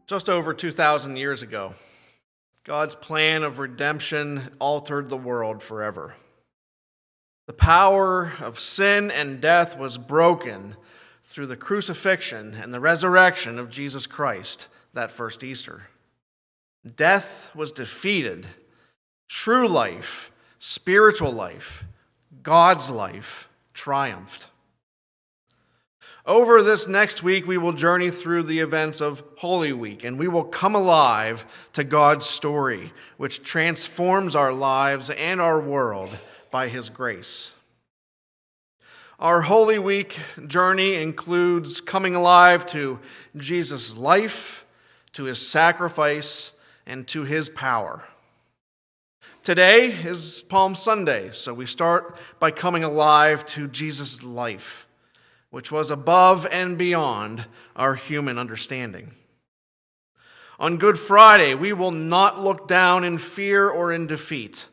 Just over 2,000 years ago, God's plan of redemption altered the world forever. The power of sin and death was broken through the crucifixion and the resurrection of Jesus Christ that first Easter. Death was defeated. True life, spiritual life, God's life triumphed. Over this next week, we will journey through the events of Holy Week, and we will come alive to God's story, which transforms our lives and our world by His grace. Our Holy Week journey includes coming alive to Jesus' life, to His sacrifice, and to His power. Today is Palm Sunday, so we start by coming alive to Jesus' life, which was above and beyond our human understanding. On Good Friday, we will not look down in fear or in defeat,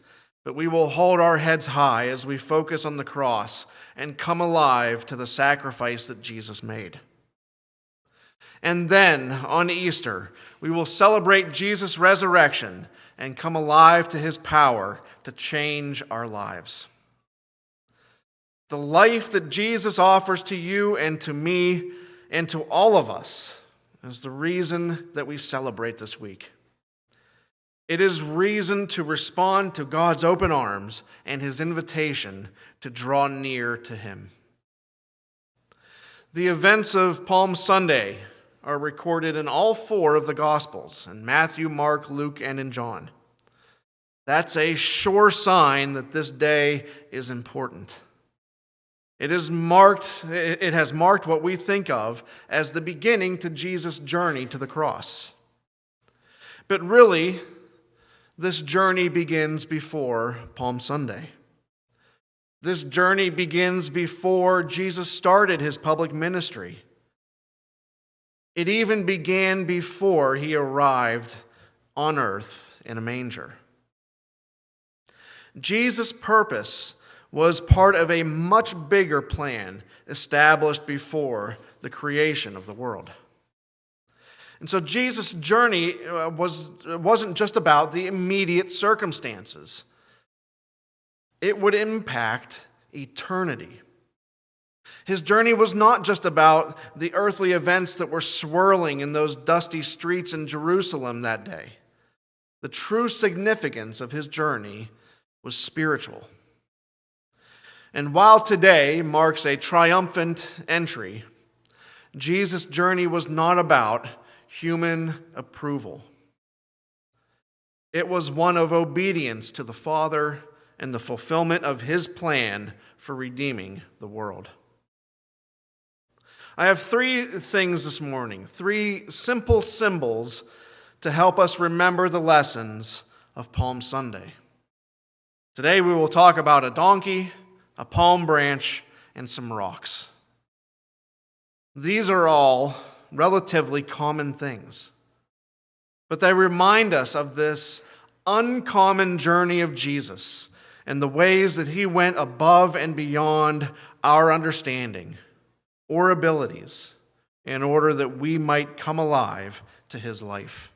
but we will hold our heads high as we focus on the cross and come alive to the sacrifice that Jesus made. And then, on Easter, we will celebrate Jesus' resurrection and come alive to His power to change our lives. The life that Jesus offers to you and to me and to all of us is the reason that we celebrate this week. It is reason to respond to God's open arms and His invitation to draw near to Him. The events of Palm Sunday are recorded in all four of the Gospels, in Matthew, Mark, Luke, and in John. That's a sure sign that this day is important. It has marked what we think of as the beginning to Jesus' journey to the cross. But really, this journey begins before Palm Sunday. This journey begins before Jesus started His public ministry. It even began before He arrived on earth in a manger. Jesus' purpose was part of a much bigger plan established before the creation of the world. And so Jesus' journey wasn't just about the immediate circumstances. It would impact eternity. His journey was not just about the earthly events that were swirling in those dusty streets in Jerusalem that day. The true significance of His journey was spiritual. And while today marks a triumphant entry, Jesus' journey was not about human approval. It was one of obedience to the Father and the fulfillment of His plan for redeeming the world. I have three things this morning, three simple symbols to help us remember the lessons of Palm Sunday. Today we will talk about a donkey, a palm branch, and some rocks. These are all relatively common things, but they remind us of this uncommon journey of Jesus and the ways that He went above and beyond our understanding or abilities in order that we might come alive to His life.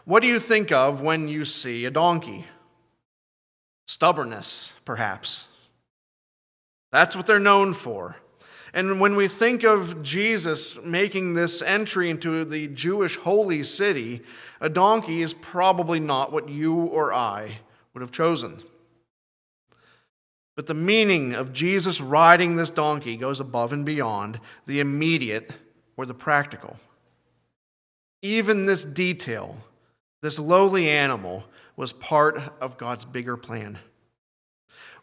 What do you think of when you see a donkey? Stubbornness, perhaps. That's what they're known for. And when we think of Jesus making this entry into the Jewish holy city, a donkey is probably not what you or I would have chosen. But the meaning of Jesus riding this donkey goes above and beyond the immediate or the practical. Even this detail, this lowly animal, was part of God's bigger plan.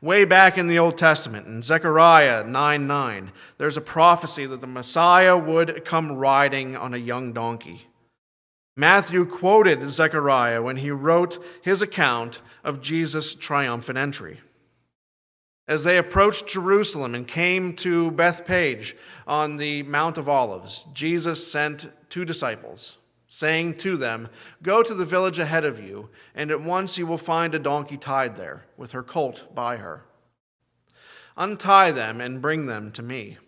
Way back in the Old Testament, in Zechariah 9:9, there's a prophecy that the Messiah would come riding on a young donkey. Matthew quoted Zechariah when he wrote his account of Jesus' triumphant entry. As they approached Jerusalem and came to Bethphage on the Mount of Olives, Jesus sent 2 disciples, saying to them, "Go to the village ahead of you, and at once you will find a donkey tied there, with her colt by her. Untie them and bring them to me."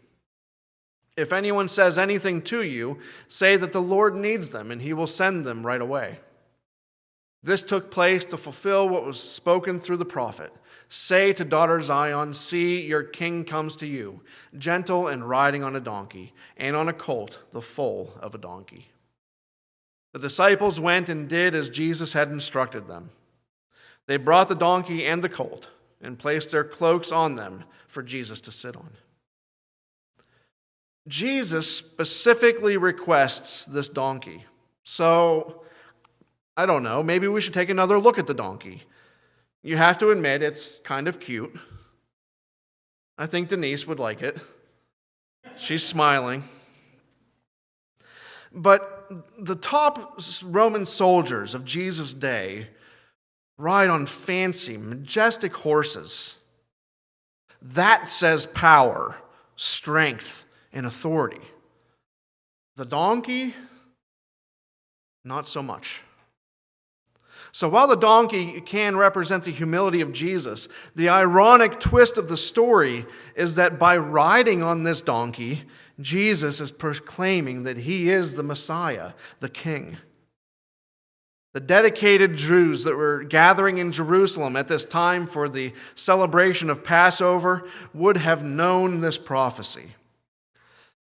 If anyone says anything to you, say that the Lord needs them, and he will send them right away." This took place to fulfill what was spoken through the prophet. "Say to daughter Zion, see, your king comes to you, gentle and riding on a donkey, and on a colt, the foal of a donkey." The disciples went and did as Jesus had instructed them. They brought the donkey and the colt and placed their cloaks on them for Jesus to sit on. Jesus specifically requests this donkey. So, I don't know, maybe we should take another look at the donkey. You have to admit it's kind of cute. I think Denise would like it. She's smiling. But the top Roman soldiers of Jesus' day ride on fancy, majestic horses. That says power, strength, and authority. The donkey, not so much. So while the donkey can represent the humility of Jesus, the ironic twist of the story is that by riding on this donkey, Jesus is proclaiming that he is the Messiah, the King. The dedicated Jews that were gathering in Jerusalem at this time for the celebration of Passover would have known this prophecy.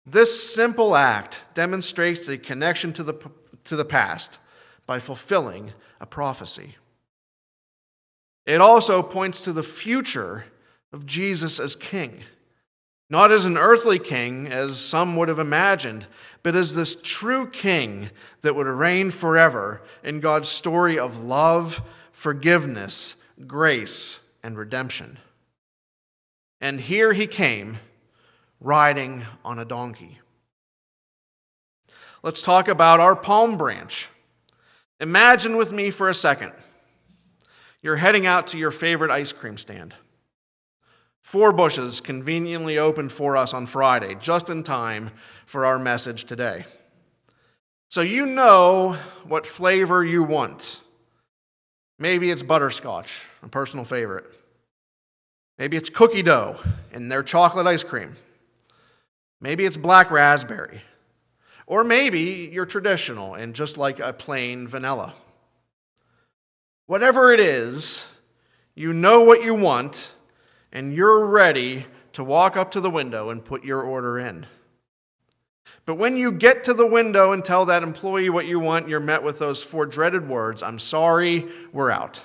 This simple act demonstrates a connection to the past by fulfilling a prophecy. It also points to the future of Jesus as king. Not as an earthly king, as some would have imagined, but as this true king that would reign forever in God's story of love, forgiveness, grace, and redemption. And here he came, riding on a donkey. Let's talk about our palm branch. Imagine with me for a second. You're heading out to your favorite ice cream stand. 4 Bushes conveniently opened for us on Friday, just in time for our message today. So you know what flavor you want. Maybe it's butterscotch, a personal favorite. Maybe it's cookie dough and their chocolate ice cream. Maybe it's black raspberry. Or maybe you're traditional and just like a plain vanilla. Whatever it is, you know what you want, and you're ready to walk up to the window and put your order in. But when you get to the window and tell that employee what you want, you're met with those 4 dreaded words, "I'm sorry, we're out."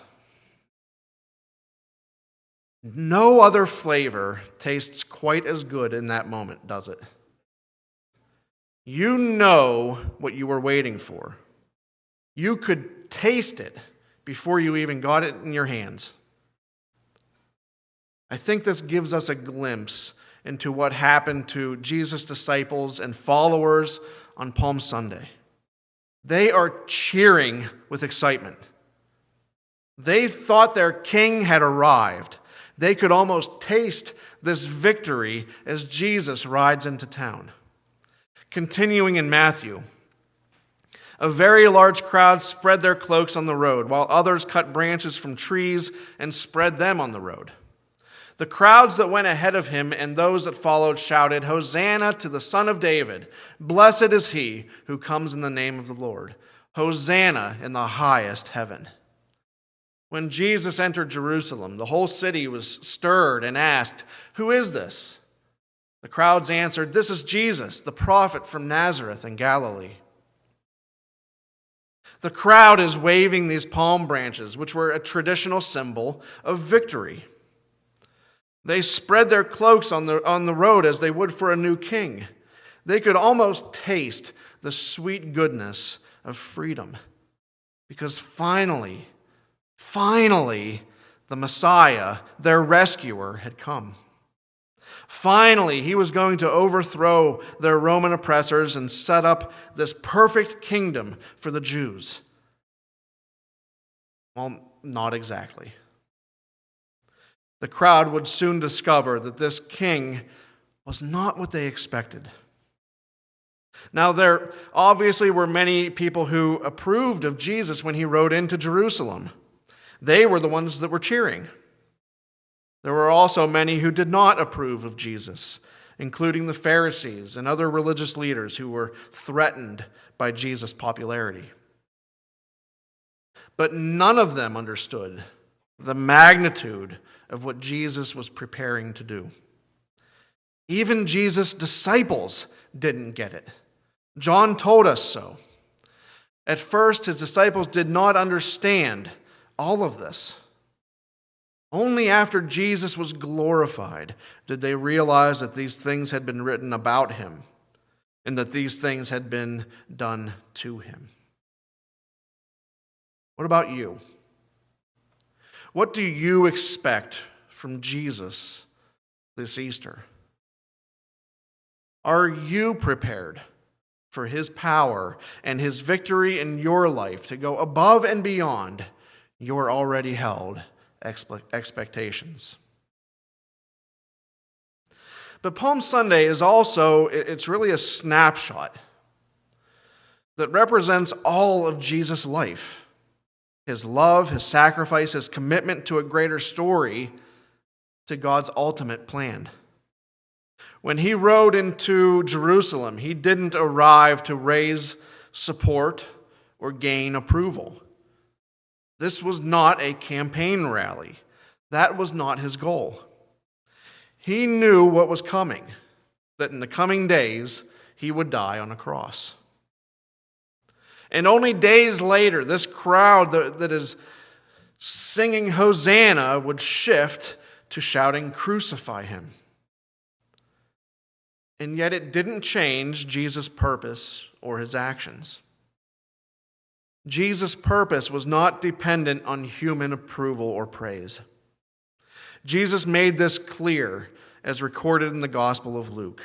No other flavor tastes quite as good in that moment, does it? You know what you were waiting for. You could taste it before you even got it in your hands. I think this gives us a glimpse into what happened to Jesus' disciples and followers on Palm Sunday. They are cheering with excitement. They thought their king had arrived. They could almost taste this victory as Jesus rides into town. Continuing in Matthew, a very large crowd spread their cloaks on the road, while others cut branches from trees and spread them on the road. The crowds that went ahead of him and those that followed shouted, "Hosanna to the Son of David! Blessed is he who comes in the name of the Lord! Hosanna in the highest heaven!" When Jesus entered Jerusalem, the whole city was stirred and asked, "Who is this?" The crowds answered, "This is Jesus, the prophet from Nazareth in Galilee." The crowd is waving these palm branches, which were a traditional symbol of victory. They spread their cloaks on the road as they would for a new king. They could almost taste the sweet goodness of freedom. Because finally, the Messiah, their rescuer, had come. Finally, he was going to overthrow their Roman oppressors and set up this perfect kingdom for the Jews. Well, not exactly. The crowd would soon discover that this king was not what they expected. Now, there obviously were many people who approved of Jesus when he rode into Jerusalem. They were the ones that were cheering. There were also many who did not approve of Jesus, including the Pharisees and other religious leaders who were threatened by Jesus' popularity. But none of them understood the magnitude of what Jesus was preparing to do. Even Jesus' disciples didn't get it. John told us so. At first, his disciples did not understand all of this. Only after Jesus was glorified did they realize that these things had been written about him and that these things had been done to him. What about you? What do you expect from Jesus this Easter? Are you prepared for his power and his victory in your life to go above and beyond your already held expectations? But Palm Sunday is also, it's really a snapshot that represents all of Jesus' life. His love, his sacrifice, his commitment to a greater story, to God's ultimate plan. When he rode into Jerusalem, he didn't arrive to raise support or gain approval. This was not a campaign rally. That was not his goal. He knew what was coming, that in the coming days, he would die on a cross. And only days later, this crowd that is singing Hosanna would shift to shouting, "Crucify him." And yet it didn't change Jesus' purpose or his actions. Jesus' purpose was not dependent on human approval or praise. Jesus made this clear as recorded in the Gospel of Luke.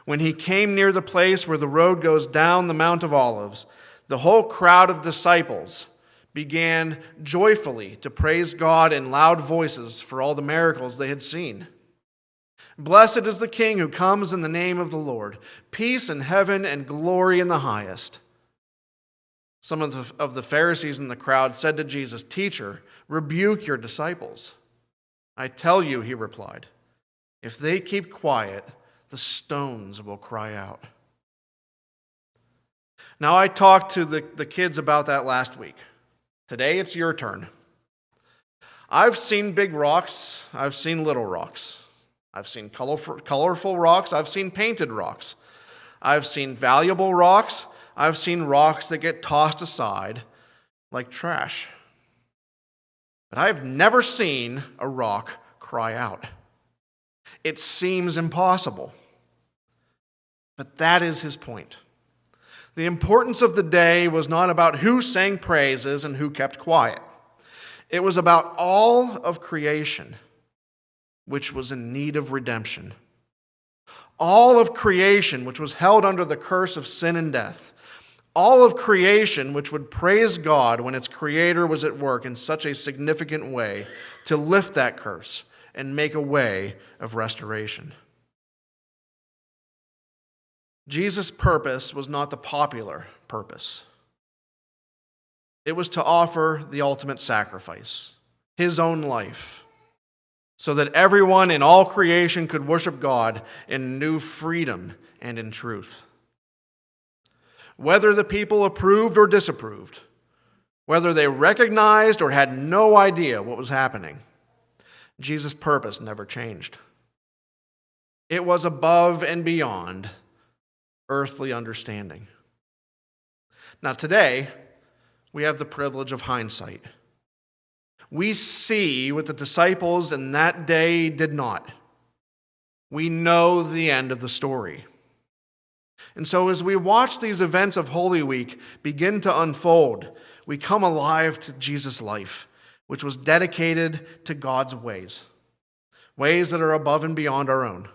When he came near the place where the road goes down the Mount of Olives, the whole crowd of disciples began joyfully to praise God in loud voices for all the miracles they had seen. "Blessed is the King who comes in the name of the Lord. Peace in heaven and glory in the highest." Some of the Pharisees in the crowd said to Jesus, "Teacher, rebuke your disciples." "I tell you," he replied, "if they keep quiet, the stones will cry out." Now, I talked to the kids about that last week. Today, it's your turn. I've seen big rocks. I've seen little rocks. I've seen colorful rocks. I've seen painted rocks. I've seen valuable rocks. I've seen rocks that get tossed aside like trash. But I've never seen a rock cry out. It seems impossible. But that is his point. The importance of the day was not about who sang praises and who kept quiet. It was about all of creation, which was in need of redemption. All of creation, which was held under the curse of sin and death. All of creation, which would praise God when its creator was at work in such a significant way to lift that curse and make a way of restoration. Jesus' purpose was not the popular purpose. It was to offer the ultimate sacrifice, his own life, so that everyone in all creation could worship God in new freedom and in truth. Whether the people approved or disapproved, whether they recognized or had no idea what was happening, Jesus' purpose never changed. It was above and beyond earthly understanding. Now today, we have the privilege of hindsight. We see what the disciples in that day did not. We know the end of the story. And so as we watch these events of Holy Week begin to unfold, we come alive to Jesus' life, which was dedicated to God's ways that are above and beyond our own.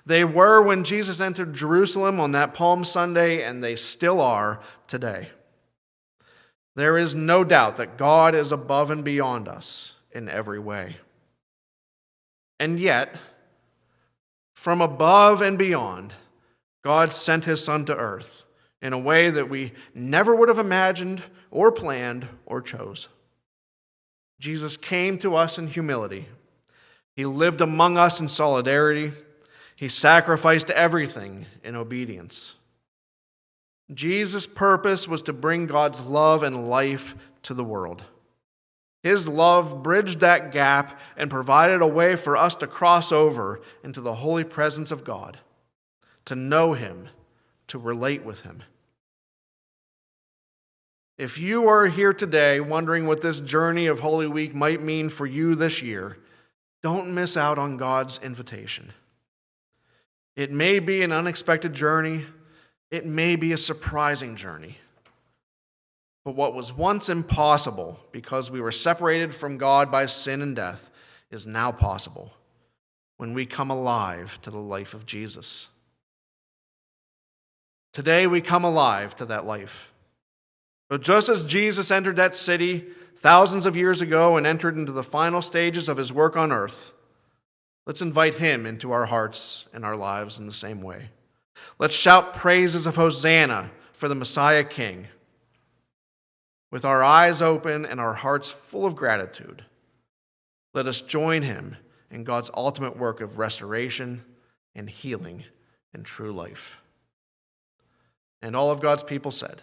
They were when Jesus entered Jerusalem on that Palm Sunday, and they still are today. There is no doubt that God is above and beyond us in every way. And yet, from above and beyond, God sent his Son to earth in a way that we never would have imagined or planned or chose. Jesus came to us in humility, He lived among us in solidarity. He sacrificed everything in obedience. Jesus' purpose was to bring God's love and life to the world. His love bridged that gap and provided a way for us to cross over into the holy presence of God, to know Him, to relate with Him. If you are here today wondering what this journey of Holy Week might mean for you this year, don't miss out on God's invitation. It may be an unexpected journey. It may be a surprising journey. But what was once impossible because we were separated from God by sin and death is now possible when we come alive to the life of Jesus. Today we come alive to that life. But just as Jesus entered that city thousands of years ago and entered into the final stages of his work on earth, let's invite him into our hearts and our lives in the same way. Let's shout praises of Hosanna for the Messiah King. With our eyes open and our hearts full of gratitude, let us join him in God's ultimate work of restoration and healing and true life. And all of God's people said,